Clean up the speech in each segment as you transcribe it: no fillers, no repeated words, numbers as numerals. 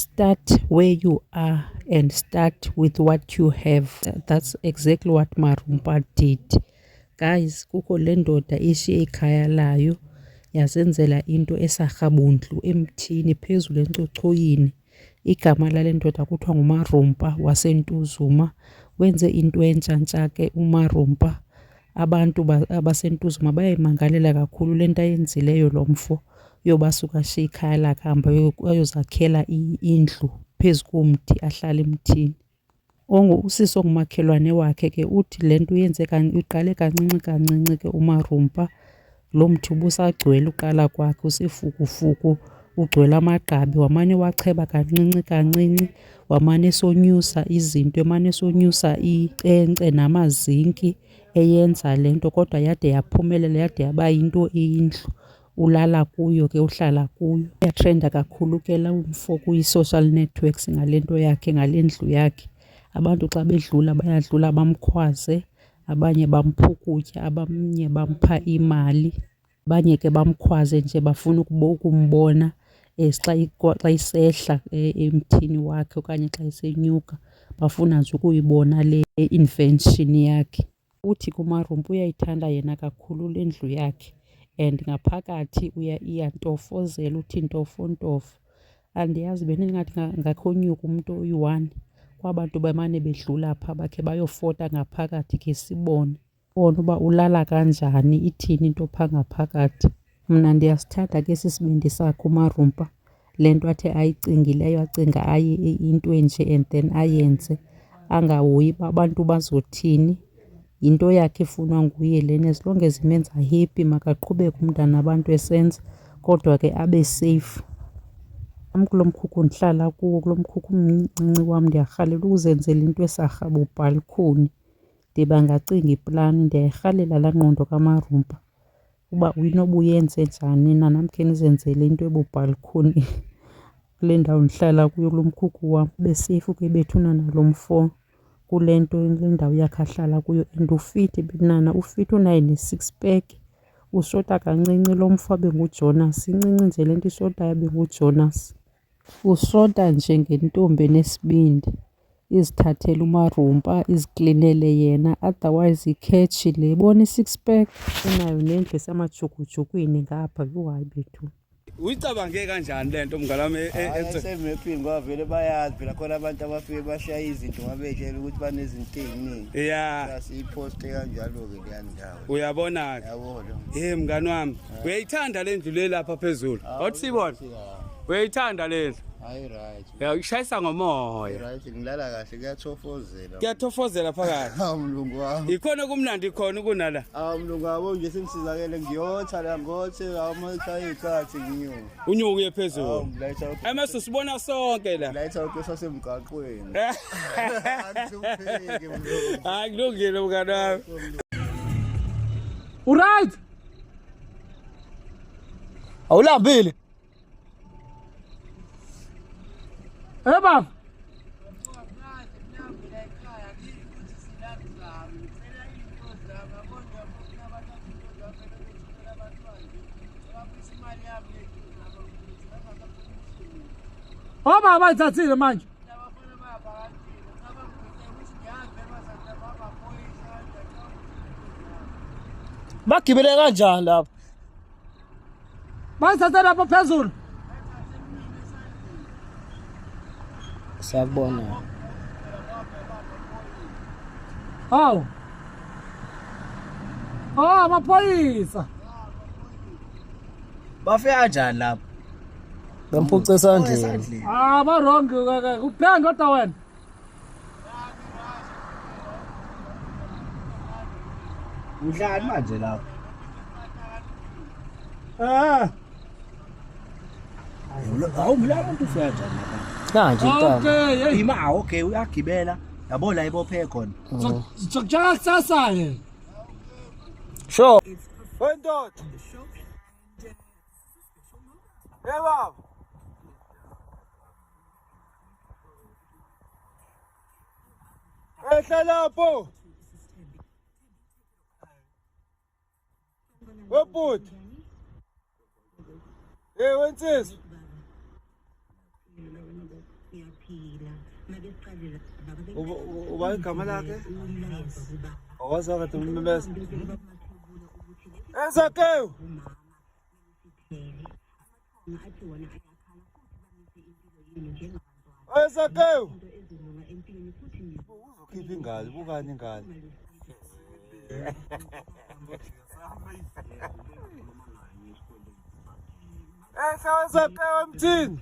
Start where you are and start with what you have. That's exactly what Marumba did. Guys, kukho le ndoda eshiye ikhaya layo yazenzela into esarhabundlu emthini phezulu encochoyini. Igama lale ndoda kuthiwa nguMarumba waseNtuzuma. Wenze into entsha ke uMarumba. Abantu abasentuzuma bayayimangalela kakhulu le nto ayenzileyo lo mfo yoba suka ashiye ikhaya lakhe hamba ayozakhela indlu phezu komthi ahlala emthini. Usisi ongumakhelwane wakhe ke uthi le nto uyenze iqale kancinci ke uMarumba. Lo mthi ubusagcwele uqala kwakhe usefukufuku, ugcwele amagqabi, wamane wacheba kancinci, wamane esonyusa izinto, emane esonyusa icence namazinki eyenza le nto, kodwa yade yaphumelela, yade yaba yinto eyindlu. Ulala kuyo ke, uhlala kuyo. Uyatrenda kakhulu ke la mfo kwi-social networks ngale nto yakhe, ngale ndlu yakhe. Abantu xa bedlula bayadlula bamkhwaze, abanye bamphukutya, abanye bampha imali, abanye ke bamkhwaze nje bafuna ukumbona xa isehla emthini wakhe okanye xa isenyuka, bafuna nje ukuyibona le invention yakhe. Uthi kuMarumba uyayithanda yena kakhulu le ndlu yakhe and ngaphakathi iyantofozela, uthi ntofontofo. Andiyazi bendingathi ngakhonyuka umntu oyi-1 kwabantu bemane bedlula phaa bakhe bayofota ngaphakathi ke sibone uba ulala kanjani, ithini into phaa ngaphakathi. Mna ndiyasithanda ke sisibindi sakhe uMarumba, le nto athe ayicingileyo, acinga aye into enje and then ayenze, angahoyi uba abantu bazothini. Yinto yakhe efunwa nguye lena, as long as imenza happy makaqhubeke umntana abantu esenza, kodwa ke abe safe. Kulo mkhukhu ndihlala kuwo, kulo mkhukhu umncinci wam, ndiyarhalela ukuzenzela into esarhabubhalikhoni. Ndiba ngacinga iplani, ndiyayirhalela laa ngqondo kaMarumba uba inoba uyenze njani, nanam khe ndizenzele into ebubhalikhoni kule ndawo ndihlala kuyo, kulo mkhukhu wam. Ube seyifu ke bethuna nalo mfo kule nto, le ndawo yakhe ahlala kuyo. And ufithi benana, ufithi unayo ne-6 pack. Ushota kancinci lo mfo abe nguJonas, incinci nje le nto ishotayo abe nguJonas. Ushota nje ngentombi enesibindi, izithathele uMarumba, iziklinele yena, otherwise ikhetshi le. Bona i-6 pack unayo nendlu esemajukujukwini ngapha. Hayi bethu, uyicabange kanjani le nto mnganami? Esemephi ngoba vele bayazi phela khona abantu abafike bashaya izinto ngabetshela ukuthi banezinto eziningi. Ya Siyiposte kanjalo-ke leya ndawo. Uyabona-ke? Yabona. Mngani wami, uyayithanda le ndlu le lapha phezulu? Wathi sibona? Uyayithanda le ndlu? Hayi right. Uyayishayisa ngomoya. Right, ngilala kahle, kuyathofozela. Kuyathofozela phakathi. Mlungu wami. Ikhona kumnandi khona kunala. Mlungu wami nje sengisizakele ngiyotha la ngothe amakhaya ikhathi ngiyo. Unyuke phezulu. Ngiyayitha. Amase sibona sonke la. Ngiyayitha ukuthi sasemgaqweni. Akupheke mlungu. Hayi kulungile mngani wami. Uright? Awulambile? Baba. Baba bayithathile manje. Bagibele kanjani lapha? Bayithathe lapha phezulu. Siyabona. Hawu. Amaphoyisa. Bafika kanjani lapha? Bemphuce esandleni. Ba-wrong kuphela kodwa wena. Udlani manje lapha? Hawu mla abantu ufika kanjani lapha? Kanje intaba. Okay, ima okay uyagibela. Yabo la ibophe khona. Sokujaka kusasa-ke. Sure. Wendoda. Baba. Ehla lapho. Webhuti. Wensizwa. Uba igama lakhe? Awazaka tumembeza. Ezakeu. Ezakeu. Uzokhipha ingalo, bukani ingalo. Ezakeu emthini.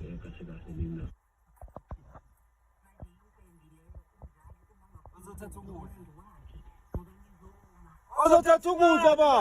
Uzothatha ukudla baba.